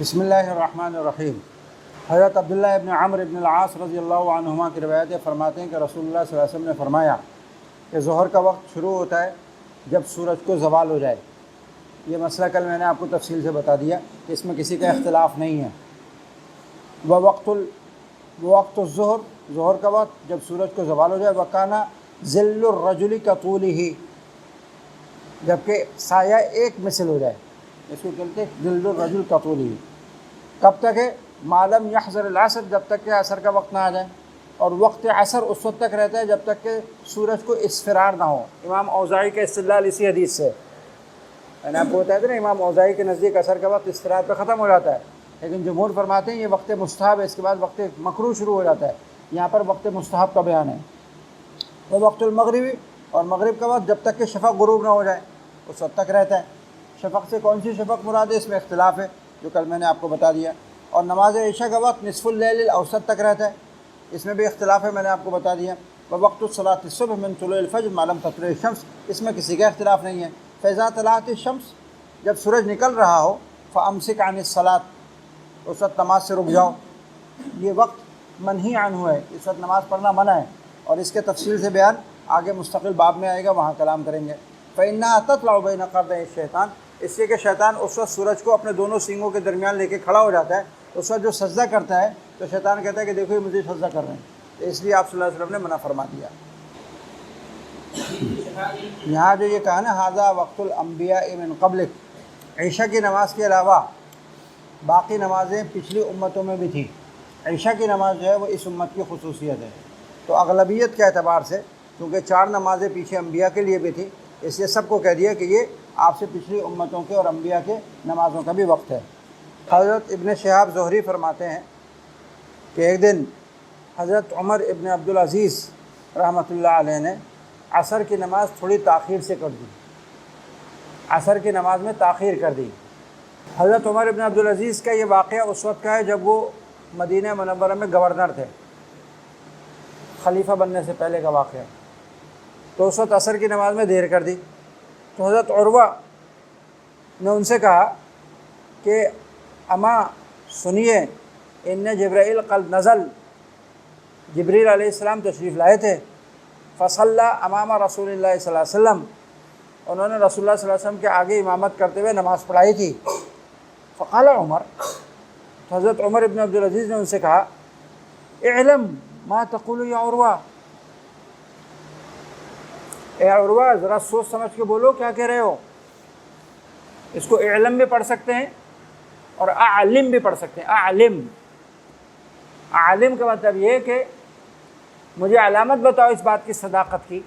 بسم اللہ الرحمن الرحیم۔ حضرت عبداللہ ابن عمرو ابن العاص رضی اللہ عنہما کی روایتیں فرماتے ہیں کہ رسول اللہ صلی اللہ علیہ وسلم نے فرمایا کہ ظہر کا وقت شروع ہوتا ہے جب سورج کو زوال ہو جائے۔ یہ مسئلہ کل میں نے آپ کو تفصیل سے بتا دیا کہ اس میں کسی کا اختلاف نہیں ہے۔ وقت الظہر، ظہر کا وقت جب سورج کو زوال ہو جائے، وکانا ظل الرجل کطولہ، جبکہ سایہ ایک مثل ہو جائے، اس کو کہتے ہیں ظل الرجل کطولہ۔ کب تک ہے؟ معلوم یحضر العصر، جب تک کہ عصر کا وقت نہ آ جائے، اور وقت عصر اس وقت تک رہتا ہے جب تک کہ سورج کو اصفرار نہ ہو۔ امام اوزاعی کا استدلال اسی حدیث سے، میں نے آپ کو بتایا تھا نا، امام اوزاعی کے نزدیک عصر کا وقت اصفرار پہ ختم ہو جاتا ہے، لیکن جمہور فرماتے ہیں یہ وقت مستحب ہے، اس کے بعد وقت مکروہ شروع ہو جاتا ہے۔ یہاں پر وقت مستحب کا بیان ہے۔ وہ وقت المغربی، اور مغرب کا وقت جب تک کہ شفق غروب نہ ہو جائے اس وقت تک رہتا ہے۔ شفق سے کون سی شفق مراد ہے، اس میں اختلاف ہے جو کل میں نے آپ کو بتا دیا۔ اور نماز عشاء کا وقت نصف اللیل الاوسط تک رہتا ہے، اس میں بھی اختلاف ہے، میں نے آپ کو بتا دیا۔ وقت الصلاۃ الصبح من طلوع الفجر ما لم تطلع الشمس، اس میں کسی کا اختلاف نہیں ہے۔ فاذا طلعت الشمس، جب سورج نکل رہا ہو، فامسک عن الصلاۃ، اس وقت نماز سے رک جاؤ۔ یہ وقت منہی عنہ ہے، اس وقت نماز پڑھنا منع ہے، اور اس کے تفصیل سے بیان آگے مستقل باب میں آئے گا، وہاں کلام کریں گے۔ فإنها تطلع بین قرنی الشیطان، اس لیے کہ شیطان اس وقت سورج کو اپنے دونوں سینگوں کے درمیان لے کے کھڑا ہو جاتا ہے، اس وقت جو سجدہ کرتا ہے تو شیطان کہتا ہے کہ دیکھو یہ مجھے سجدہ کر رہے ہیں، تو اس لیے آپ صلی اللہ علیہ وسلم نے منع فرما دیا۔ یہاں جو یہ کہا نا ھذا وقت الانبیاء من قبلک، عشاء کی نماز کے علاوہ باقی نمازیں پچھلی امتوں میں بھی تھیں، عشاء کی نماز جو ہے وہ اس امت کی خصوصیت ہے۔ تو اغلبیت کے اعتبار سے کیونکہ 4 نمازیں پیچھے انبیاء کے لیے بھی تھیں، اس لیے سب کو کہہ دیا کہ یہ آپ سے پچھلی امتوں کے اور انبیاء کے نمازوں کا بھی وقت ہے۔ حضرت ابن شہاب زہری فرماتے ہیں کہ ایک دن حضرت عمر ابن عبدالعزیز رحمۃ اللہ علیہ نے عصر کی نماز تھوڑی تاخیر سے کر دی، عصر کی نماز میں تاخیر کر دی۔ حضرت عمر ابن عبدالعزیز کا یہ واقعہ اس وقت کا ہے جب وہ مدینہ منورہ میں گورنر تھے، خلیفہ بننے سے پہلے کا واقعہ، تو اس وقت عصر کی نماز میں دیر کر دی۔ تو حضرت عروہ نے ان سے کہا کہ اما سنیے، ان جبرائیل قد نزل، جبریل علیہ السلام تشریف لائے تھے، فصلی امام رسول اللہ صلی اللہ علیہ وسلم، انہوں نے رسول اللہ صلی اللہ علیہ وسلم کے آگے امامت کرتے ہوئے نماز پڑھائی تھی۔ فقال عمر، تو حضرت عمر ابن عبدالعزیز نے ان سے کہا اعلم ما تقول یا عروہ، اے عروہ ذرا سوچ سمجھ کے بولو کیا کہہ رہے ہو۔ اس کو اعلم بھی پڑھ سکتے ہیں اور اعلم بھی پڑھ سکتے ہیں۔ اعلم، عالم کا مطلب یہ کہ مجھے علامت بتاؤ اس بات کی صداقت کی،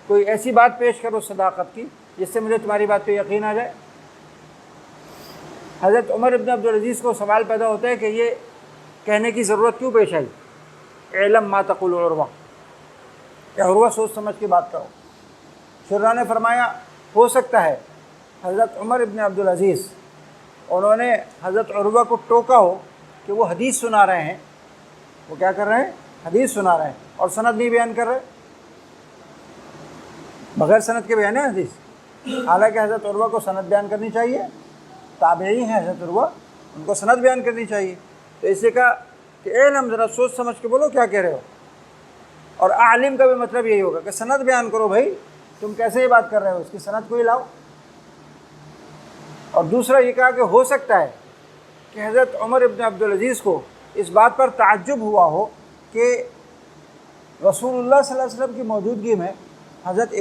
کوئی ایسی بات پیش کرو صداقت کی جس سے مجھے تمہاری بات پہ یقین آ جائے۔ حضرت عمر ابن عبدالعزیز کو سوال پیدا ہوتا ہے کہ یہ کہنے کی ضرورت کیوں پیش آئی، اعلم ما تقول عروہ، کہ عروہ سوچ سمجھ کے بات کرو۔ شراح نے فرمایا ہو سکتا ہے حضرت عمر ابن عبدالعزیز انہوں نے حضرت عروہ کو ٹوکا ہو کہ وہ حدیث سنا رہے ہیں، وہ کیا کر رہے ہیں، حدیث سنا رہے ہیں، اور سند نہیں بیان کر رہے، بغیر سند کے بیان ہے حدیث، حالانکہ حضرت عروہ کو سند بیان کرنی چاہیے، تابعی ہیں حضرت عروہ، ان کو سند بیان کرنی چاہیے۔ تو اس سے کہا کہ علم ذرا سوچ سمجھ کے بولو کیا کہہ رہے ہو، اور عالم کا بھی مطلب یہی ہوگا کہ سند بیان کرو، بھائی تم کیسے یہ بات کر رہے ہو، اس کی سند کو ہی لاؤ۔ اور دوسرا یہ کہا کہ ہو سکتا ہے کہ حضرت عمر ابن عبدالعزیز کو اس بات پر تعجب ہوا ہو کہ رسول اللہ صلی اللہ علیہ وسلم کی موجودگی میں حضرت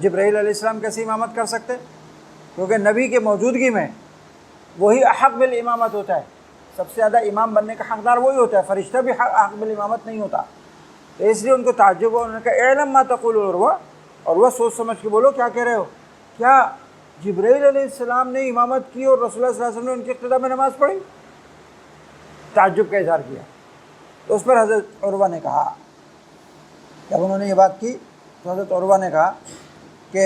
جبرائیل علیہ السلام کیسے امامت کر سکتے، کیونکہ نبی کے موجودگی میں وہی احق بالامامت ہوتا ہے، سب سے زیادہ امام بننے کا حقدار وہی ہوتا ہے، فرشتہ بھی حق بالامامت نہیں ہوتا۔ تو اس لیے ان کو تعجب ہوا، انہوں نے کہا اعلم ما تقول عروہ، اور وہ سوچ سمجھ کے بولو کیا کہہ رہے ہو، کیا جبرائیل علیہ السلام نے امامت کی اور رسول اللہ صلی اللہ علیہ وسلم نے ان کی اقتداء میں نماز پڑھی؟ تعجب کا اظہار کیا۔ تو اس پر حضرت عروہ نے کہا، جب انہوں نے یہ بات کی تو حضرت عروہ نے کہا کہ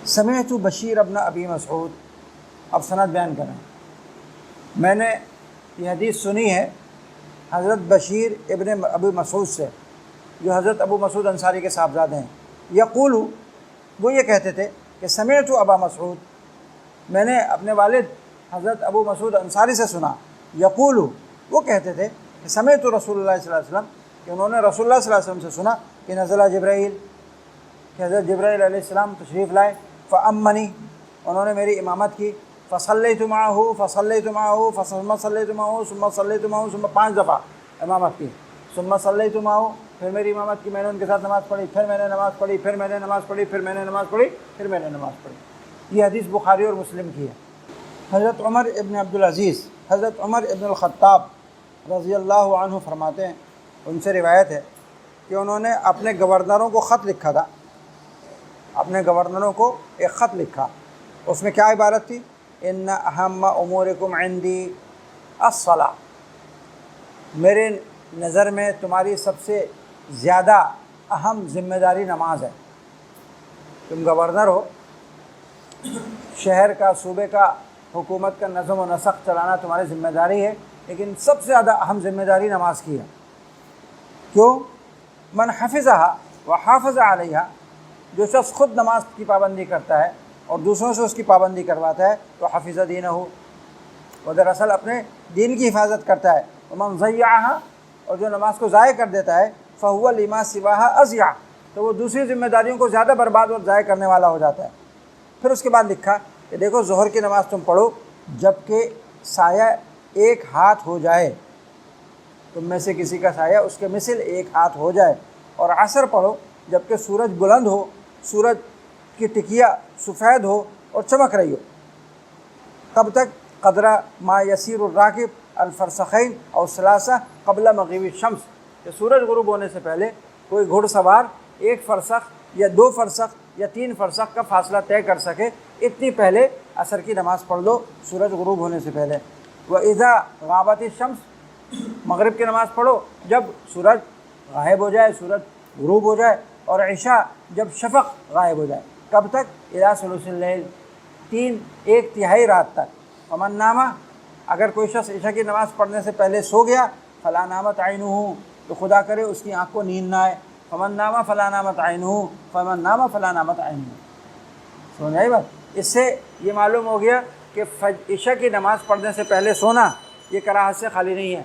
سمعت بشیر ابن ابی مسعود، اب سند بیان کریں، میں نے یہ حدیث سنی ہے حضرت بشیر ابن ابی مسعود سے، جو حضرت ابو مسعود انصاری کے صاحبزادے ہیں، یقول، وہ یہ کہتے تھے کہ سمعت ابا مسعود، میں نے اپنے والد حضرت ابو مسعود انصاری سے سنا، یقول، وہ کہتے تھے کہ سمعت رسول اللہ صلی اللہ علیہ وسلم، کہ انہوں نے رسول اللہ صلی اللہ علیہ وسلم سے سنا کہ نزل جبرائیل، کہ حضرت جبرائیل علیہ السلام تشریف لائے، فأمنی، انہوں نے میری امامت کی، فصلیت معہ فصلیت معہ ثم صلیت معہ ثم صلیت معہ ثم 5 دفعہ امامت کی، ثم صلیت معہ، پھر میری امامت کی، میں نے ان کے ساتھ نماز پڑھی، پھر میں نے نماز پڑھی، پھر میں نے نماز پڑھی، پھر میں نے نماز پڑھی، پھر میں نے نماز پڑھی۔ یہ حدیث بخاری اور مسلم کی ہے۔ حضرت عمر ابن عبدالعزیز، حضرت عمر ابن الخطاب رضی اللہ عنہ فرماتے ہیں، ان سے روایت ہے کہ انہوں نے اپنے گورنروں کو خط لکھا تھا، اپنے گورنروں کو ایک خط لکھا، اس میں کیا عبارت تھی؟ ان اہم امورکم عندی الصلاۃ، میرے نظر میں تمہاری سب سے زیادہ اہم ذمہ داری نماز ہے۔ تم گورنر ہو، شہر کا، صوبے کا، حکومت کا نظم و نسق چلانا تمہاری ذمہ داری ہے، لیکن سب سے زیادہ اہم ذمہ داری نماز کی ہے۔ کیوں؟ من حفظھا وحافظ علیہا، جو شخص خود نماز کی پابندی کرتا ہے اور دوسروں سے اس کی پابندی کرواتا ہے تو حفظ دینہ، وہ دراصل اپنے دین کی حفاظت کرتا ہے۔ ومن ضیعھا، اور جو نماز کو ضائع کر دیتا ہے، فہو لما سواھا اضیع، تو وہ دوسری ذمہ داریوں کو زیادہ برباد اور ضائع کرنے والا ہو جاتا ہے۔ پھر اس کے بعد لکھا کہ دیکھو ظہر کی نماز تم پڑھو جب کہ سایہ 1 ہاتھ ہو جائے، تم میں سے کسی کا سایہ اس کے مثل 1 ہاتھ ہو جائے، اور عصر پڑھو جب کہ سورج بلند ہو، سورج کی ٹکیا سفید ہو اور چمک رہی ہو۔ کب تک؟ قدرہ ما یسیر الراکب الفرسخین او ثلاثہ قبل مغیب الشمس، کہ سورج غروب ہونے سے پہلے کوئی گھڑ سوار 1 فرسخ یا 2 فرسخ یا 3 فرسخ کا فاصلہ طے کر سکے، اتنی پہلے عصر کی نماز پڑھ لو سورج غروب ہونے سے پہلے۔ وَإِذَا غَابَتِ الشَّمْسُ، مغرب کی نماز پڑھو جب سورج غائب ہو جائے، سورج غروب ہو جائے، اور عشاء جب شفق غائب ہو جائے۔ کب تک؟ اِلَىٰ ثُلُثِ اللَّيْلِ، 1/3 رات تک۔ ومن نامہ، اگر کوئی شخص عشاء کی نماز پڑھنے سے پہلے سو گیا، فلا نامت عینہ، تو خدا کرے اس کی آنکھ کو نیند نہ آئے۔ فمن نامہ فلا نامت عینہ، فمن نامہ فلا نامت عینہ۔ سمجھ آئی بات؟ اس سے یہ معلوم ہو گیا کہ عشاء کی نماز پڑھنے سے پہلے سونا یہ کراہت سے خالی نہیں ہے۔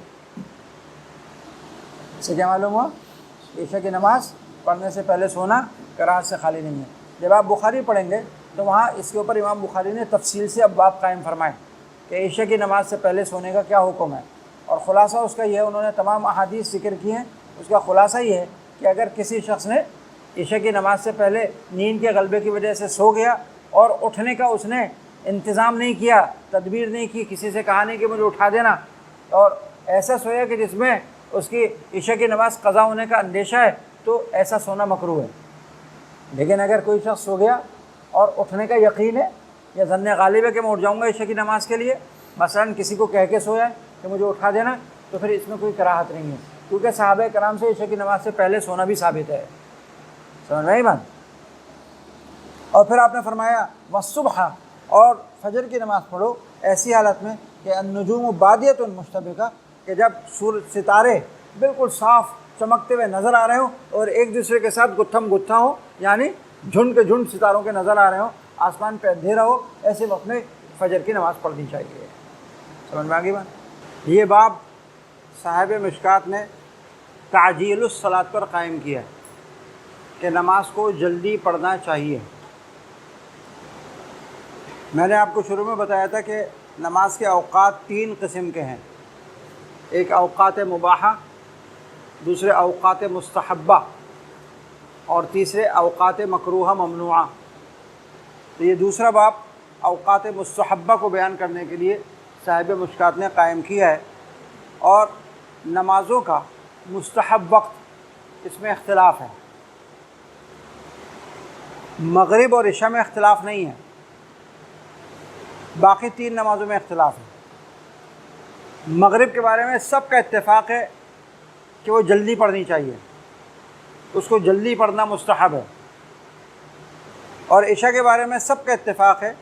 اس سے کیا معلوم ہوا؟ عشاء کی نماز پڑھنے سے پہلے سونا کراہت سے خالی نہیں ہے۔ جب آپ بخاری پڑھیں گے تو وہاں اس کے اوپر امام بخاری نے تفصیل سے ابواب قائم فرمائے کہ عشاء کی نماز سے پہلے سونے کا کیا حکم ہے، اور خلاصہ اس کا یہ ہے، انہوں نے تمام احادیث ذکر کی ہیں، اس کا خلاصہ یہ ہے کہ اگر کسی شخص نے عشاء کی نماز سے پہلے نیند کے غلبے کی وجہ سے سو گیا اور اٹھنے کا اس نے انتظام نہیں کیا، تدبیر نہیں کی، کسی سے کہا نہیں کہ مجھے اٹھا دینا، اور ایسا سویا کہ جس میں اس کی عشاء کی نماز قضا ہونے کا اندیشہ ہے، تو ایسا سونا مکروہ ہے۔ لیکن اگر کوئی شخص سو گیا اور اٹھنے کا یقین ہے یا ظن غالب ہے کہ میں اٹھ جاؤں گا عشاء کی نماز کے لیے، مثلاً کسی کو کہہ کے سویا ہے کہ مجھے اٹھا دینا، تو پھر اس میں کوئی کراہت نہیں ہے، کیونکہ صحابہ کرام سے عشاء کی نماز سے پہلے سونا بھی ثابت ہے۔ سمجھ میں آئی بات؟ اور پھر آپ نے فرمایا والصبح، اور فجر کی نماز پڑھو ایسی حالت میں کہ النجوم بادیۃ مشتبکہ، کہ جب ستارے بالکل صاف چمکتے ہوئے نظر آ رہے ہوں اور ایک دوسرے کے ساتھ گتھم گتھا ہو، یعنی جھنڈ کے جھنڈ ستاروں کے نظر آ رہے ہوں، آسمان پہ اندھیرا ہو، ایسے وقت میں فجر کی نماز پڑھنی چاہیے۔ سمجھ میں آگئی بات؟ یہ باب صاحب مشکات نے تعجیل الصلاۃ پر قائم کیا کہ نماز کو جلدی پڑھنا چاہیے۔ میں نے آپ کو شروع میں بتایا تھا کہ نماز کے اوقات 3 قسم کے ہیں، ایک اوقات مباحہ، دوسرے اوقات مستحبہ، اور تیسرے اوقات مکروہہ ممنوعہ۔ تو یہ دوسرا باب اوقات مستحبہ کو بیان کرنے کے لیے صاحب مشکات نے قائم کیا ہے، اور نمازوں کا مستحب وقت اس میں اختلاف ہے۔ مغرب اور عشاء میں اختلاف نہیں ہے، باقی 3 نمازوں میں اختلاف ہے۔ مغرب کے بارے میں سب کا اتفاق ہے کہ وہ جلدی پڑھنی چاہیے، اس کو جلدی پڑھنا مستحب ہے، اور عشاء کے بارے میں سب کا اتفاق ہے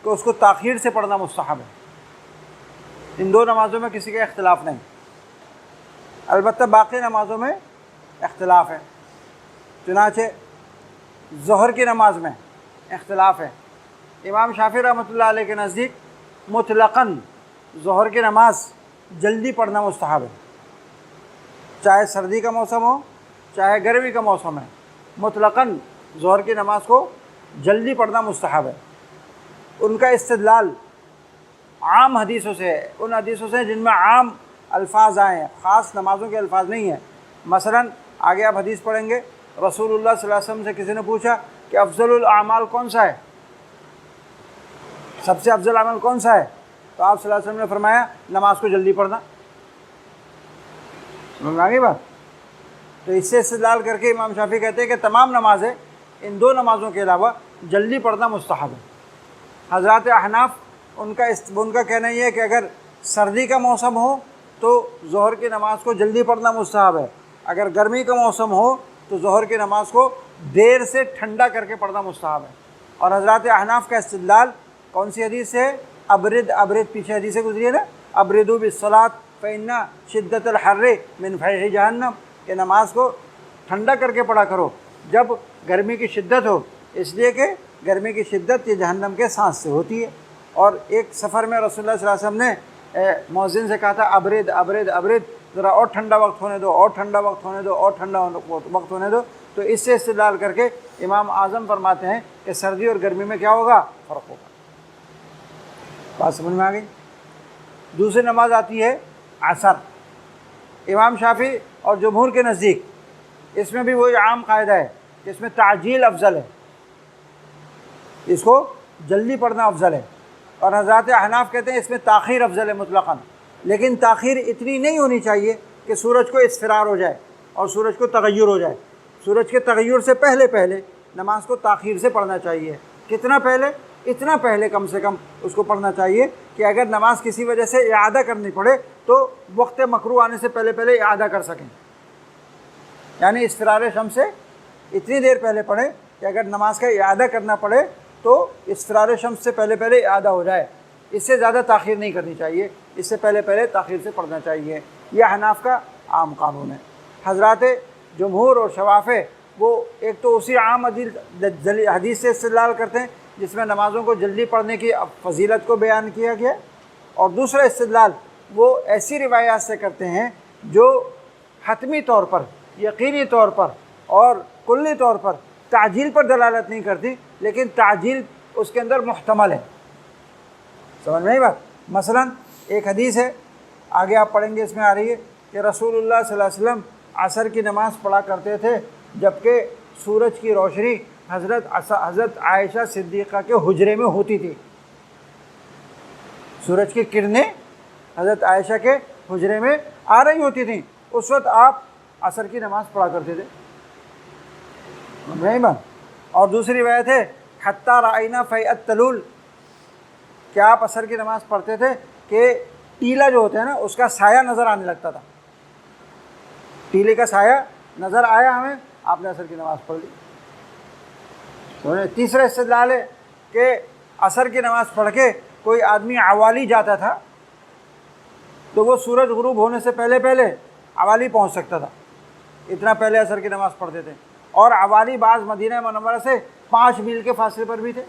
کہ اس کو تاخیر سے پڑھنا مستحب ہے۔ ان 2 نمازوں میں کسی کا اختلاف نہیں، البتہ باقی نمازوں میں اختلاف ہے۔ چنانچہ ظہر کی نماز میں اختلاف ہے امام شافعی رحمۃ اللہ علیہ کے نزدیک مطلقاً ظہر کی نماز جلدی پڑھنا مستحب ہے، چاہے سردی کا موسم ہو چاہے گرمی کا موسم ہے، مطلقاً ظہر کی نماز کو جلدی پڑھنا مستحب ہے۔ ان کا استدلال عام حدیثوں سے ہے، ان حدیثوں سے جن میں عام الفاظ آئے ہیں، خاص نمازوں کے الفاظ نہیں ہیں۔ مثلاً آگے آپ حدیث پڑھیں گے، رسول اللہ صلی اللہ علیہ وسلم سے کسی نے پوچھا کہ افضل الاعمال کون سا ہے، سب سے افضل عمل کون سا ہے؟ تو آپ صلی اللہ علیہ وسلم نے فرمایا نماز کو جلدی پڑھنا۔ سمجھ میں آ گئی بات؟ تو اس سے استدلال کر کے امام شافعی کہتے ہیں کہ تمام نمازیں ان دو نمازوں کے علاوہ جلدی پڑھنا مستحب ہے۔ حضرات احناف ان کا کہنا یہ ہے کہ اگر سردی کا موسم ہو تو ظہر کی نماز کو جلدی پڑھنا مستحب ہے، اگر گرمی کا موسم ہو تو ظہر کی نماز کو دیر سے ٹھنڈا کر کے پڑھنا مستحب ہے۔ اور حضرات احناف کا استدلال کون سی حدیث سے؟ ابرد پیچھے حدیث گزری ہے نا، ابردوا بالصلاۃ فإن شدۃ الحر من فیح جہنم، کہ نماز کو ٹھنڈا کر کے پڑھا کرو جب گرمی کی شدت ہو، اس لیے کہ گرمی کی شدت یہ جہنم کے سانس سے ہوتی ہے۔ اور ایک سفر میں رسول اللہ صلی اللہ علیہ وسلم نے مؤذن سے کہا تھا ابرد، ذرا اور ٹھنڈا وقت ہونے دو، اور ٹھنڈا وقت ہونے دو، اور ٹھنڈا وقت ہونے دو۔ تو اس سے استدلال کر کے امام اعظم فرماتے ہیں کہ سردی اور گرمی میں کیا ہوگا؟ فرق ہوگا۔ بات سمجھ میں آ گئی؟ دوسری نماز آتی ہے عصر۔ امام شافعی اور جمہور کے نزدیک اس میں بھی وہی عام قاعدہ ہے کہ اس میں تعجیل افضل ہے، اس کو جلدی پڑھنا افضل ہے۔ اور حضرات احناف کہتے ہیں اس میں تاخیر افضل ہے مطلقاً، لیکن تاخیر اتنی نہیں ہونی چاہیے کہ سورج کو اصفرار ہو جائے اور سورج کو تغیر ہو جائے۔ سورج کے تغیر سے پہلے نماز کو تاخیر سے پڑھنا چاہیے۔ کتنا پہلے؟ اتنا پہلے کم سے کم اس کو پڑھنا چاہیے کہ اگر نماز کسی وجہ سے اعادہ کرنی پڑے تو وقت مکروہ آنے سے پہلے اعادہ کر سکیں، یعنی اصفرار شمس سے اتنی دیر پہلے پڑھیں کہ اگر نماز کا اعادہ کرنا پڑے تو اصفرار شمس سے پہلے اعادہ ہو جائے۔ اس سے زیادہ تاخیر نہیں کرنی چاہیے، اس سے پہلے تاخیر سے پڑھنا چاہیے۔ یہ احناف کا عام قانون ہے۔ حضرات جمہور اور شوافع وہ ایک تو اسی عام حدیث سے استدلال کرتے ہیں جس میں نمازوں کو جلدی پڑھنے کی فضیلت کو بیان کیا گیا، اور دوسرا استدلال وہ ایسی روایات سے کرتے ہیں جو حتمی طور پر، یقینی طور پر اور کلی طور پر تعجیل پر دلالت نہیں کرتی، لیکن تعجیل اس کے اندر محتمل ہے۔ سمجھ میں آئی بات؟ مثلا ایک حدیث ہے، آگے آپ پڑھیں گے، اس میں آ رہی ہے کہ رسول اللہ صلی اللہ علیہ وسلم عصر کی نماز پڑھا کرتے تھے جبکہ سورج کی روشنی حضرت عائشہ صدیقہ کے حجرے میں ہوتی تھی۔ سورج کی کرنیں حضرت عائشہ کے حجرے میں آ رہی ہوتی تھیں، اس وقت آپ عصر کی نماز پڑھا کرتے تھے۔ نہیں بات؟ اور دوسری روایت ہے حتیٰ رأینا فیء التلول، کہ آپ عصر کی نماز پڑھتے تھے کہ ٹیلا جو ہوتا ہے نا اس کا سایہ نظر آنے لگتا تھا، ٹیلے کا سایہ نظر آیا ہمیں، آپ نے عصر کی نماز پڑھ لی۔ تیسرا استدلال ہے کہ عصر کی نماز پڑھ کے کوئی آدمی عوالی جاتا تھا تو وہ سورج غروب ہونے سے پہلے عوالی پہنچ سکتا تھا، اتنا پہلے عصر کی نماز پڑھتے تھے۔ اور عوالی بعض مدینہ منورہ سے 5 میل کے فاصلے پر بھی تھے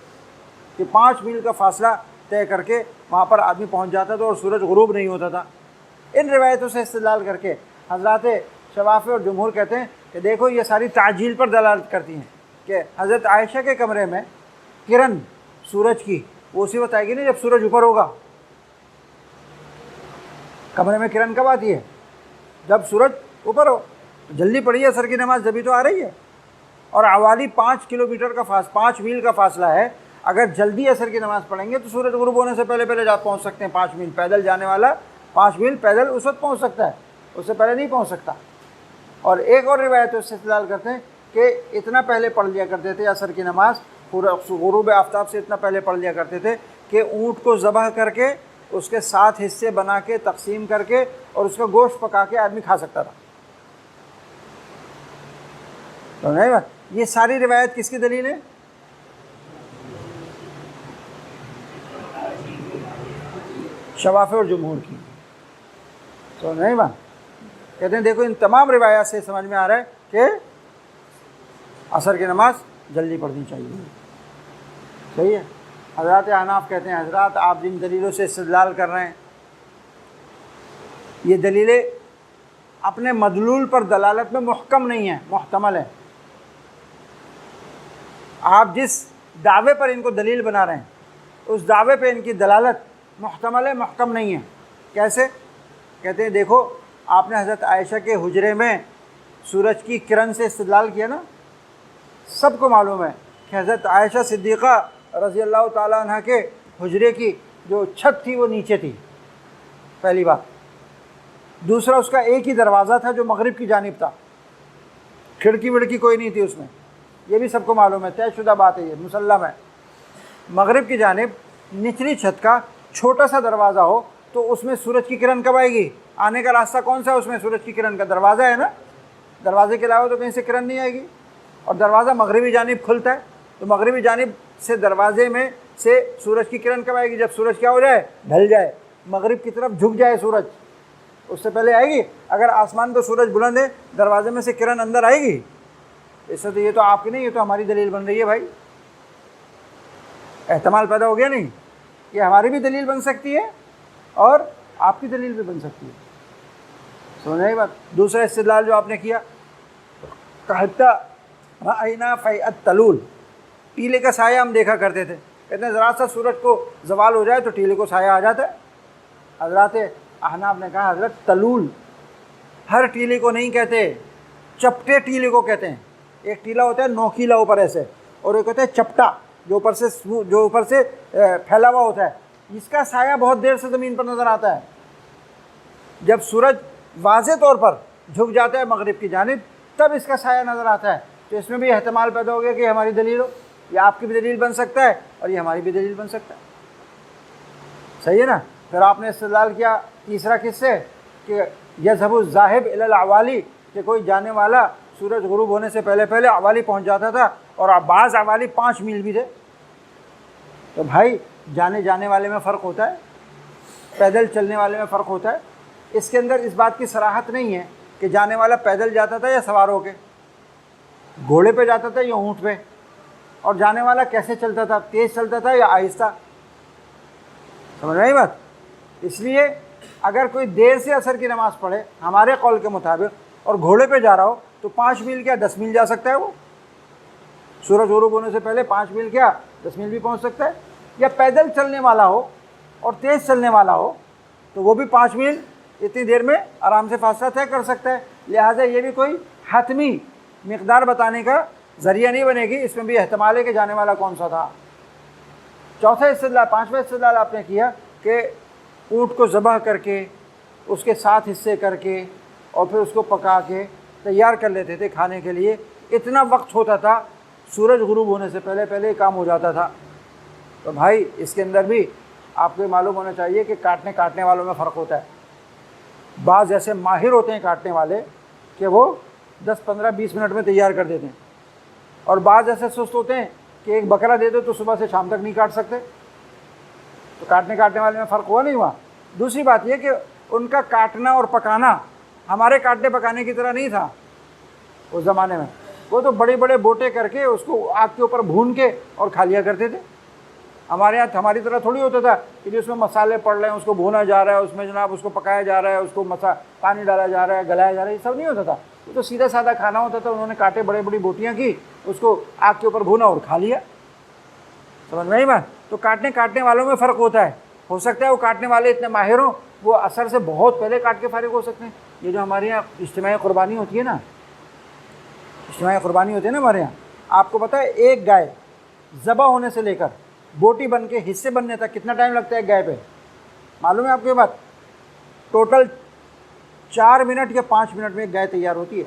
کہ 5 میل کا فاصلہ طے کر کے وہاں پر آدمی پہنچ جاتا تھا اور سورج غروب نہیں ہوتا تھا۔ ان روایتوں سے استدلال کر کے حضرات شوافع اور جمہور کہتے ہیں کہ دیکھو یہ ساری تعجیل پر دلالت کرتی ہیں کہ حضرت عائشہ کے کمرے میں کرن سورج کی وہ اسی وقت آئے گی نا جب سورج اوپر ہوگا۔ کمرے میں کرن کب آتی ہے؟ جب سورج اوپر ہو۔ جلدی پڑھیے عصر کی نماز جبھی تو آ رہی ہے۔ اور عوالی 5 کلومیٹر کا 5 میل کا فاصلہ ہے، اگر جلدی عصر کی نماز پڑھیں گے تو سورج غروب ہونے سے پہلے جا پہنچ سکتے ہیں۔ 5 میل پیدل جانے والا 5 میل پیدل اس وقت پہنچ سکتا ہے، اس سے پہلے نہیں پہنچ سکتا۔ اور ایک اور روایت اس سے استدلال کرتے ہیں کہ اتنا پہلے پڑھ لیا کرتے تھے عصر کی نماز، پورا غروب آفتاب سے اتنا پہلے پڑھ لیا کرتے تھے کہ اونٹ کو ذبح کر کے اس کے 7 حصے بنا کے تقسیم کر کے اور اس کا گوشت پکا کے آدمی کھا سکتا تھا۔ تو نہیں بات؟ یہ ساری روایت کس کی دلیل ہے؟ شوافع اور جمہور کی۔ تو نہیں بات؟ کہتے ہیں دیکھو ان تمام روایات سے سمجھ میں آ رہا ہے کہ عصر کی نماز جلدی پڑھنی چاہیے۔ صحیح ہے؟ حضرات احناف کہتے ہیں حضرات آپ جن دلیلوں سے استدلال کر رہے ہیں یہ دلیلیں اپنے مدلول پر دلالت میں محکم نہیں ہیں، محتمل ہے۔ آپ جس دعوے پر ان کو دلیل بنا رہے ہیں اس دعوے پہ ان کی دلالت محتمل ہے، محکم نہیں ہے۔ کیسے؟ کہتے ہیں دیکھو آپ نے حضرت عائشہ کے حجرے میں سورج کی کرن سے استدلال کیا نا، سب کو معلوم ہے کہ حضرت عائشہ صدیقہ رضی اللہ تعالیٰ عنہ کے حجرے کی جو چھت تھی وہ نیچے تھی، پہلی بات۔ دوسرا اس کا ایک ہی دروازہ تھا جو مغرب کی جانب تھا، کھڑکی وڑکی کوئی نہیں تھی اس میں، یہ بھی سب کو معلوم ہے، طے شدہ بات ہے، یہ مسلم ہے۔ مغرب کی جانب نچلی چھت کا چھوٹا سا دروازہ ہو تو اس میں سورج کی کرن کب آئے گی؟ آنے کا راستہ کون سا ہے اس میں؟ سورج کی کرن کا دروازہ ہے نا، دروازے کے علاوہ تو کہیں سے کرن نہیں آئے گی، اور دروازہ مغربی جانب کھلتا ہے تو مغربی جانب سے دروازے میں سے سورج کی کرن کب آئے گی؟ جب سورج کیا ہو جائے؟ ڈھل جائے، مغرب کی طرف جھک جائے سورج، اس سے پہلے آئے گی؟ اگر آسمان پہ سورج بلند ہے دروازے میں سے کرن اندر آئے گی؟ اس سے تو یہ تو آپ کی نہیں، یہ تو ہماری دلیل بن رہی ہے بھائی، احتمال پیدا ہو گیا نہیں؟ یہ ہماری بھی دلیل بن سکتی ہے اور آپ کی دلیل بھی بن سکتی ہے، سمجھ ہی بات۔ دوسرا استدلال جو آپ نے کیا، حتی رأینا فیء التلول، ٹیلے کا سایہ ہم دیکھا کرتے تھے، کہتے ہیں ذرا سا سورج کو زوال ہو جائے تو ٹیلے کو سایہ آ جاتا ہے۔ حضرات احناف نے کہا حضرت تلول ہر ٹیلے کو نہیں کہتے، چپٹے ٹیلے کو کہتے ہیں۔ ایک ٹیلا ہوتا ہے نوکیلا اوپر ایسے، اور ایک ہوتا ہے چپٹا جو اوپر سے پھیلا ہوا ہوتا ہے، اس کا سایہ بہت دیر سے زمین پر نظر آتا ہے۔ جب سورج واضح طور پر جھک جاتا ہے مغرب کی جانب تب اس کا سایہ نظر آتا ہے، تو اس میں بھی احتمال پیدا ہو گیا کہ ہماری دلیل ہو، یہ آپ کی بھی دلیل بن سکتا ہے اور یہ ہماری بھی دلیل بن سکتا ہے، صحیح ہے نا؟ پھر آپ نے استدلال کیا تیسرا کس سے، کہ یذهب الذاهب الی الاعوالی، کہ کوئی جانے والا سورج غروب ہونے سے پہلے پہلے اعوالی پہنچ جاتا تھا، اور بعض اعوالی 5 میل بھی تھے۔ تو بھائی جانے والے میں فرق ہوتا ہے، پیدل چلنے والے میں فرق ہوتا ہے۔ اس کے اندر اس بات کی صراحت نہیں ہے کہ جانے والا پیدل جاتا تھا یا سوار ہو کے، گھوڑے پہ جاتا تھا یا اونٹ پہ، اور جانے والا کیسے چلتا تھا، تیز چلتا تھا یا آہستہ، سمجھ رہے ہیں بات؟ اس لیے اگر کوئی دیر سے عصر کی نماز پڑھے ہمارے قول کے مطابق اور گھوڑے پہ جا رہا ہو تو 5 میل کیا 10 میل جا سکتا ہے، وہ سورج غروب ہونے سے پہلے 5 میل کیا 10 میل بھی پہنچ سکتا ہے۔ یا پیدل چلنے والا ہو اور تیز چلنے والا ہو تو وہ بھی 5 میل اتنی دیر میں آرام سے فاصلہ طے کر سکتا ہے۔ لہٰذا یہ بھی کوئی حتمی مقدار بتانے کا ذریعہ نہیں بنے گی، اس میں بھی احتمال ہے کہ جانے والا کون سا تھا۔ چوتھا استدلال، 5واں استدلال آپ نے کیا کہ اونٹ کو ذبح کر کے اس کے 7 حصے کر کے اور پھر اس کو پکا کے تیار کر لیتے تھے کھانے کے لیے، اتنا وقت ہوتا تھا سورج غروب ہونے سے پہلے پہلے کام ہو جاتا تھا۔ تو بھائی اس کے اندر بھی آپ کو معلوم ہونا چاہیے کہ کاٹنے والوں میں فرق ہوتا ہے۔ بعض ایسے ماہر ہوتے ہیں کاٹنے والے کہ وہ 10 15 20 منٹ میں تیار کر دیتے ہیں، اور بعض ایسے سست ہوتے ہیں کہ ایک بکرا دے دو تو صبح سے شام تک نہیں کاٹ سکتے۔ تو کاٹنے والے میں فرق ہوا نہیں ہوا۔ دوسری بات یہ کہ ان کا کاٹنا اور پکانا ہمارے کاٹنے پکانے کی طرح نہیں تھا اس زمانے میں، وہ تو بڑے بڑے بوٹے کر کے اس کو آگ کے اوپر بھون کے اور کھا لیا کرتے تھے۔ ہمارے یہاں ہماری طرح تھوڑی ہوتا تھا کہ جس میں مسالے پڑ رہے ہیں اس کو بھونا جا رہا ہے، اس میں جناب اس کو پکایا جا رہا ہے، اس کو پانی ڈالا جا رہا ہے، گلایا جا رہا ہے، یہ سب نہیں ہوتا تھا۔ وہ تو سیدھا سادہ کھانا ہوتا تھا، انہوں نے کاٹے بڑے بڑی بوٹیاں کی، اس کو آگ کے اوپر بھونا اور کھا لیا، سمجھ میں نہیں بات؟ تو کاٹنے والوں میں فرق ہوتا ہے۔ ہو سکتا ہے وہ کاٹنے والے اتنے ماہر ہوں وہ اثر سے بہت پہلے کاٹ کے فارغ ہو سکتے ہیں۔ یہ جو ہمارے یہاں اجتماعی قربانی ہوتی ہے نا، ہمارے یہاں، آپ کو پتہ ہے ایک گائے ذبح ہونے سے لے کر بوٹی بن کے حصے بننے تک کتنا ٹائم لگتا ہے ایک گائے پہ؟ معلوم ہے آپ کو یہ بات؟ ٹوٹل 4 منٹ یا 5 منٹ میں ایک گائے تیار ہوتی ہے،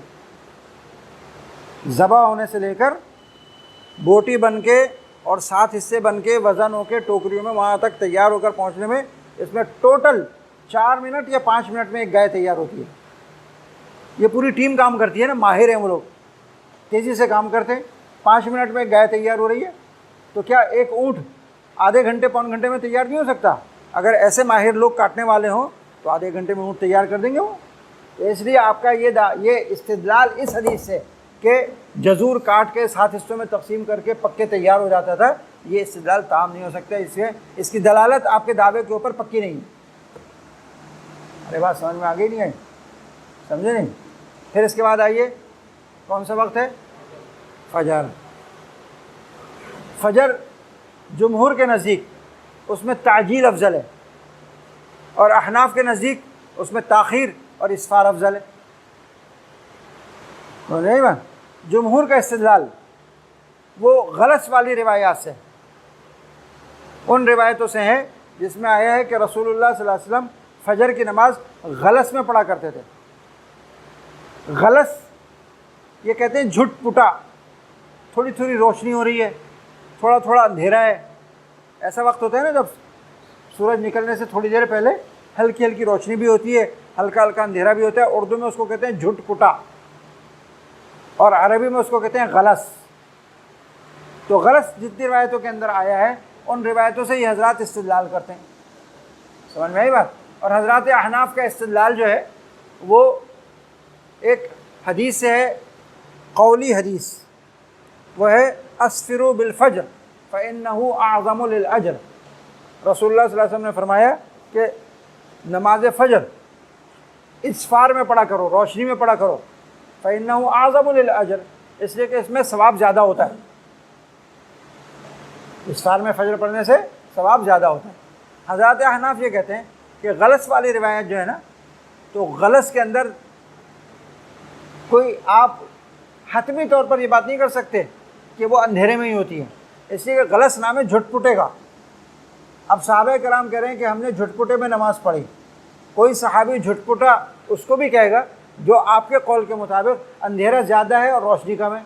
ذبح ہونے سے لے کر بوٹی بن کے اور 7 حصے بن کے وزن ہو کے ٹوکریوں میں وہاں تک تیار ہو کر پہنچنے میں اس میں ٹوٹل 4 منٹ یا 5 منٹ میں ایک گائے تیار ہوتی ہے۔ یہ پوری ٹیم کام کرتی ہے نا، ماہر ہیں وہ لوگ، تیزی سے کام کرتے ہیں۔ 5 منٹ میں ایک گائے تیار ہو رہی ہے تو کیا ایک اونٹ آدھے گھنٹے پون گھنٹے میں تیار نہیں ہو سکتا؟ اگر ایسے ماہر لوگ کاٹنے والے ہوں تو آدھے گھنٹے میں اونٹ تیار کر دیں گے وہ۔ تو اس لیے آپ کا یہ استدلال اس حدیث سے کہ جزور کاٹ کے 7 حصوں میں تقسیم کر کے پکے تیار ہو جاتا تھا، یہ استدلال تام نہیں ہو سکتا، اس کی دلالت آپ کے دعوے کے اوپر پکی نہیں ہے۔ ارے بات سمجھ میں آگے نہیں آئی؟ سمجھے نہیں؟ پھر اس کے بعد آئیے، کون سا وقت ہے؟ فجر۔ فجر جمہور کے نزدیک اس میں تعجیل افضل ہے، اور احناف کے نزدیک اس میں تاخیر اور اسفار افضل ہے۔ نہیں بات؟ جمہور کا استدلال وہ غلط والی روایات سے، ان روایتوں سے ہیں جس میں آیا ہے کہ رسول اللہ صلی اللہ علیہ وسلم فجر کی نماز غلس میں پڑھا کرتے تھے۔ غلس یہ کہتے ہیں جھٹ پٹا، تھوڑی تھوڑی روشنی ہو رہی ہے، تھوڑا تھوڑا اندھیرا ہے، ایسا وقت ہوتا ہے نا جب سورج نکلنے سے تھوڑی دیر پہلے ہلکی ہلکی روشنی بھی ہوتی ہے، ہلکا ہلکا اندھیرا بھی ہوتا ہے، اردو میں اس کو کہتے ہیں جھٹ پٹا، اور عربی میں اس کو کہتے ہیں غلس۔ تو غلس جتنی روایتوں کے اندر آیا ہے ان روایتوں سے یہ حضرات استدلال کرتے ہیں، سمجھ میں آئی بات؟ اور حضرات احناف کا استدلال جو ہے وہ ایک حدیث سے ہے، قولی حدیث، وہ ہے اسفروا بالفجر فإنہ اعظم للأجر۔ رسول اللہ صلی اللہ علیہ وسلم نے فرمایا کہ نماز فجر اسفار میں پڑھا کرو، روشنی میں پڑھا کرو، فإنہ اعظم للأجر، اس لیے کہ اس میں ثواب زیادہ ہوتا ہے، اسفار میں فجر پڑھنے سے ثواب زیادہ ہوتا ہے۔ حضرات احناف یہ کہتے ہیں کہ غلس والی روایت جو ہے نا، تو غلس کے اندر کوئی آپ حتمی طور پر یہ بات نہیں کر سکتے کہ وہ اندھیرے میں ہی ہوتی ہے، اس لیے کہ غلس نام ہے جھٹ پٹے کا۔ اب صحابہ کرام کہہ رہے ہیں کہ ہم نے جھٹ پٹے میں نماز پڑھی، کوئی صحابی جھٹ پٹا اس کو بھی کہے گا جو آپ کے قول کے مطابق اندھیرا زیادہ ہے اور روشنی کم ہے،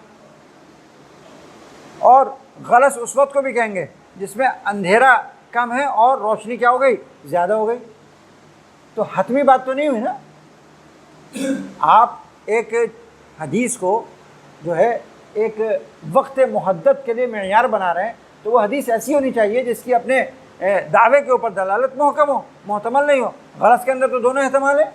اور غلس اس وقت کو بھی کہیں گے جس میں اندھیرا کم ہے اور روشنی کیا ہو گئی؟ زیادہ ہو گئی۔ تو حتمی بات تو نہیں ہوئی نا۔ آپ ایک حدیث کو جو ہے ایک وقت محدد کے لیے معیار بنا رہے ہیں، تو وہ حدیث ایسی ہونی چاہیے جس کی اپنے دعوے کے اوپر دلالت محکم ہو، محتمل نہیں ہو۔ غلط کے اندر تو دونوں احتمال ہیں،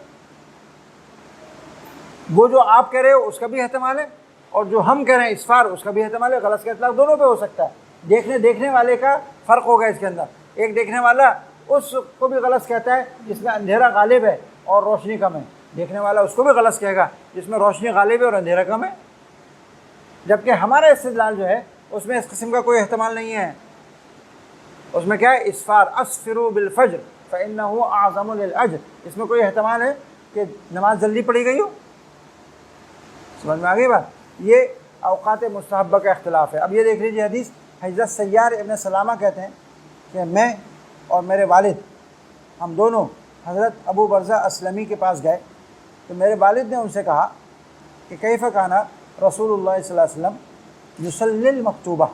وہ جو آپ کہہ رہے ہو اس کا بھی احتمال ہے، اور جو ہم کہہ رہے ہیں اسفار اس کا بھی احتمال ہے۔ غلط کا اطلاق دونوں پہ ہو سکتا ہے، دیکھنے والے کا فرق ہوگا اس کے اندر۔ ایک دیکھنے والا اس کو بھی غلط کہتا ہے جس میں اندھیرا غالب ہے اور روشنی کم ہے، دیکھنے والا اس کو بھی غلط کہے گا جس میں روشنی غالب ہے اور اندھیرا کم ہے۔ جبکہ ہمارا استدلال جو ہے اس میں اس قسم کا کوئی احتمال نہیں ہے، اس میں کیا ہے؟ اسفار، اسفروا بالفجر فإنہ اعظم للأجر، اس میں کوئی احتمال ہے کہ نماز جلدی پڑھی گئی ہو؟ سمجھ میں آ گئی بات؟ یہ اوقات مستحبہ کا اختلاف ہے۔ اب یہ دیکھ لیجیے حدیث، حضرت سیار ابن سلامہ کہتے ہیں کہ میں اور میرے والد ہم دونوں حضرت ابو برزہ اسلمی کے پاس گئے، تو میرے والد نے ان سے کہا کہ کیف کان رسول اللہ صلی اللہ علیہ وسلم یصلی المکتوبہ،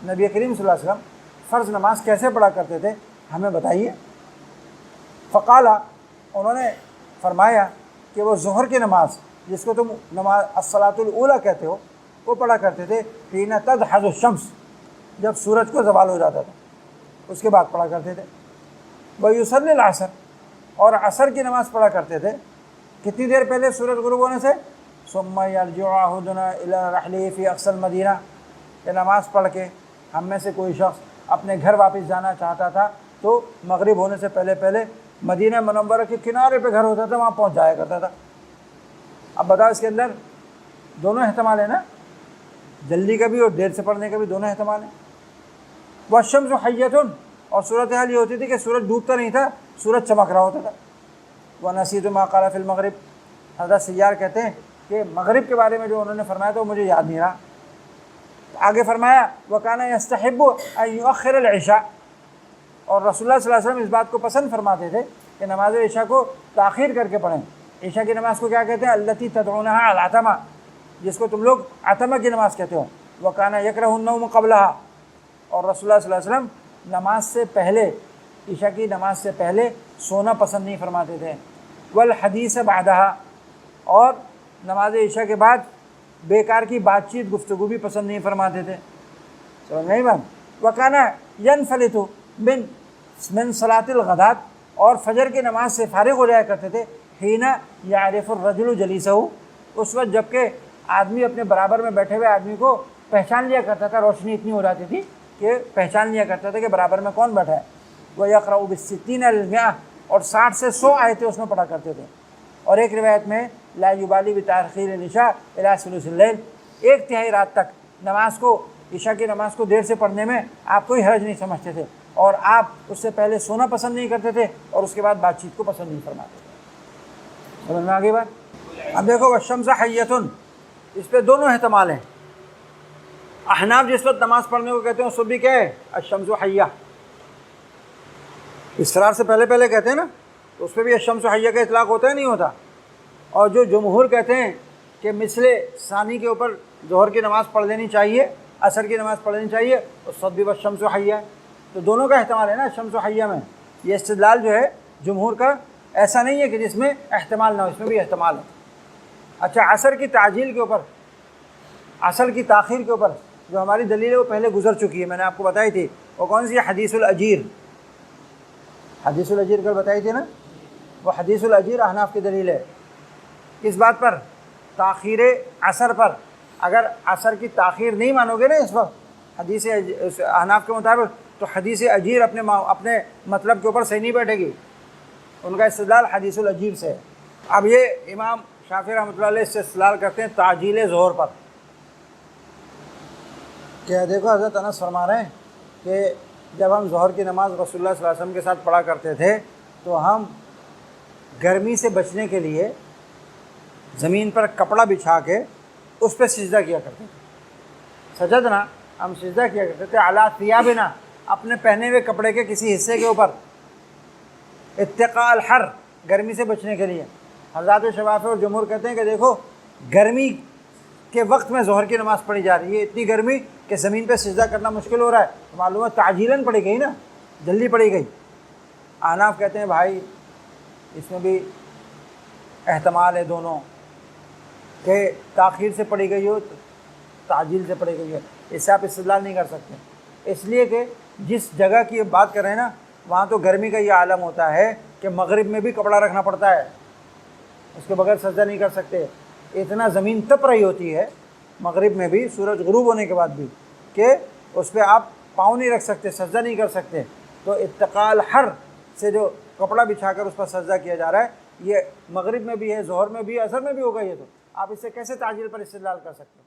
نبی کریم صلی اللہ علیہ وسلم فرض نماز کیسے پڑھا کرتے تھے، ہمیں بتائیے۔ فقال، انہوں نے فرمایا کہ وہ ظہر کی نماز جس کو تم نماز الصلاۃ الاولیٰ کہتے ہو وہ پڑھا کرتے تھے حین تدحض الشمس، جب سورج کو زوال ہو جاتا تھا اس کے بعد پڑھا کرتے تھے۔ ویصلی العصر، اور عصر کی نماز پڑھا کرتے تھے کتنی دیر پہلے سورج غروب ہونے سے؟ ثم یرجع احدنا الی رحلہ فی اقصی المدینہ، یہ نماز پڑھ کے ہم میں سے کوئی شخص اپنے گھر واپس جانا چاہتا تھا تو مغرب ہونے سے پہلے پہلے مدینہ منورہ کے کنارے پہ گھر ہوتا تھا، وہاں پہنچ جایا کرتا تھا۔ اب بتاؤ اس کے اندر دونوں احتمال ہیں نا، جلدی کا بھی اور دیر سے پڑھنے کا بھی دونوں احتمال ہیں۔ والشمس حیۃ، اور صورتحال یہ ہوتی تھی کہ سورج ڈوبتا نہیں تھا، سورج چمک رہا ہوتا تھا۔ ونسیت ما قال فی المغرب، حضرت سیار کہتے ہیں کہ مغرب کے بارے میں جو انہوں نے فرمایا تھا وہ مجھے یاد نہیں رہا۔ آگے فرمایا وکان یستحب ان یؤخر العشاء، اور رسول اللہ صلی اللہ علیہ وسلم اس بات کو پسند فرماتے تھے کہ نماز عشاء کو تاخیر کر کے پڑھیں۔ عشاء کی نماز کو کیا کہتے ہیں؟ التی تدعونها العتمہ، جس کو تم لوگ عتمہ کی نماز کہتے ہو۔ وکان یکرہ النوم قبلها، اور رسول اللہ صلی اللہ علیہ وسلم نماز سے پہلے، عشاء کی نماز سے پہلے سونا پسند نہیں فرماتے تھے۔ والحدیث بعدها، اور نماز عشاء کے بعد بیکار کی بات چیت گفتگو بھی پسند نہیں فرماتے تھے۔ سمجھ نہیں بات؟ وکانا ینفلت من صلاۃ الغدات، اور فجر کی نماز سے فارغ ہو جایا کرتے تھے حین یعرف الرجل جلیسہ، اس وقت جب کہ آدمی اپنے برابر میں بیٹھے ہوئے آدمی کو پہچان لیا کرتا تھا، روشنی اتنی ہو جاتی تھی کہ پہچان لیا کرتا تھا کہ برابر میں کون بیٹھا ہے. وَيَقْرَأُ بِالسِّتِّينَ الْمِئَةِ اور 60 سے 100 آیتیں اس میں پڑھا کرتے تھے. اور ایک روایت میں لا یبالی بتاخیر العشاء الی ثلث اللیل، 1/3 رات تک نماز کو، عشاء کی نماز کو دیر سے پڑھنے میں آپ کوئی حرج نہیں سمجھتے تھے، اور آپ اس سے پہلے سونا پسند نہیں کرتے تھے اور اس کے بعد بات چیت کو پسند نہیں فرماتے تھے. سمجھ میں آگے بات؟ اب دیکھو والشمس حیۃ، اس پہ دونوں احتمال ہیں. احناف جس وقت نماز پڑھنے کو کہتے ہیں اس وقت بھی کیا ہے؟ الشمس حیہ. اسرار سے پہلے پہلے کہتے ہیں نا، تو اس پہ بھی الشمس حیہ کا اطلاق ہوتا ہے نہیں ہوتا. اور جو جمہور کہتے ہیں کہ مثل ثانی کے اوپر ظہر کی نماز پڑھ لینی چاہیے، عصر کی نماز پڑھ لینی چاہیے، اس وقت بھی والشمس حیہ. تو دونوں کا احتمال ہے نا الشمس حیہ میں. یہ استدلال جو ہے جمہور کا ایسا نہیں ہے کہ جس میں احتمال نہ ہو، اس میں بھی احتمال ہے. اچھا، عصر کی تعجیل کے اوپر، عصر کی تاخیر کے اوپر جو ہماری دلیل ہے وہ پہلے گزر چکی ہے، میں نے آپ کو بتائی تھی. وہ کون سی؟ حدیث الاجیر. حدیث الاجیر کل بتائی تھی نا، وہ حدیث الاجیر احناف کی دلیل ہے. کس بات پر؟ تاخیر عصر پر. اگر عصر کی تاخیر نہیں مانو گے نا اس وقت حدیث احناف کے مطابق، تو حدیث اجیر اپنے مطلب کے اوپر صحیح نہیں بیٹھے گی. ان کا استدلال حدیث الاجیر سے ہے. اب یہ امام شافعی رحمۃ اللہ علیہ سے استدلال کرتے ہیں تعجیل ظہر پر. کہ دیکھو حضرت انس فرما رہے ہیں کہ جب ہم ظہر کی نماز رسول اللہ صلی اللہ علیہ وسلم کے ساتھ پڑھا کرتے تھے تو ہم گرمی سے بچنے کے لیے زمین پر کپڑا بچھا کے اس پہ سجدہ کیا کرتے تھے. سجدنا، ہم سجدہ کیا کرتے تھے علی ثیابنا، اپنے پہنے ہوئے کپڑے کے کسی حصے کے اوپر، اتقاء الحر، گرمی سے بچنے کے لیے. حضرات شوافی اور جمہور کہتے ہیں کہ دیکھو گرمی کے وقت میں ظہر کی نماز پڑھی جا رہی ہے، اتنی گرمی کہ زمین پہ سجدہ کرنا مشکل ہو رہا ہے، تو معلوم ہے تعجیلاً پڑھی گئی نا، جلدی پڑھی گئی. احناف کہتے ہیں بھائی اس میں بھی احتمال ہے دونوں، کہ تاخیر سے پڑھی گئی ہو، تعجیل سے پڑھی گئی ہو. اس سے آپ استدلال نہیں کر سکتے، اس لیے کہ جس جگہ کی بات کر رہے ہیں نا وہاں تو گرمی کا یہ عالم ہوتا ہے کہ مغرب میں بھی کپڑا رکھنا پڑتا ہے، اس کے بغیر سجدہ نہیں کر سکتے. اتنا زمین تپ رہی ہوتی ہے مغرب میں بھی، سورج غروب ہونے کے بعد بھی، کہ اس پہ آپ پاؤں نہیں رکھ سکتے، سجدہ نہیں کر سکتے. تو اتقاء الحر سے جو کپڑا بچھا کر اس پر سجدہ کیا جا رہا ہے، یہ مغرب میں بھی ہے، ظہر میں بھی ہے، عصر میں بھی ہوگا. یہ تو آپ اس سے کیسے تعجیل پر استدلال کر سکتے ہیں؟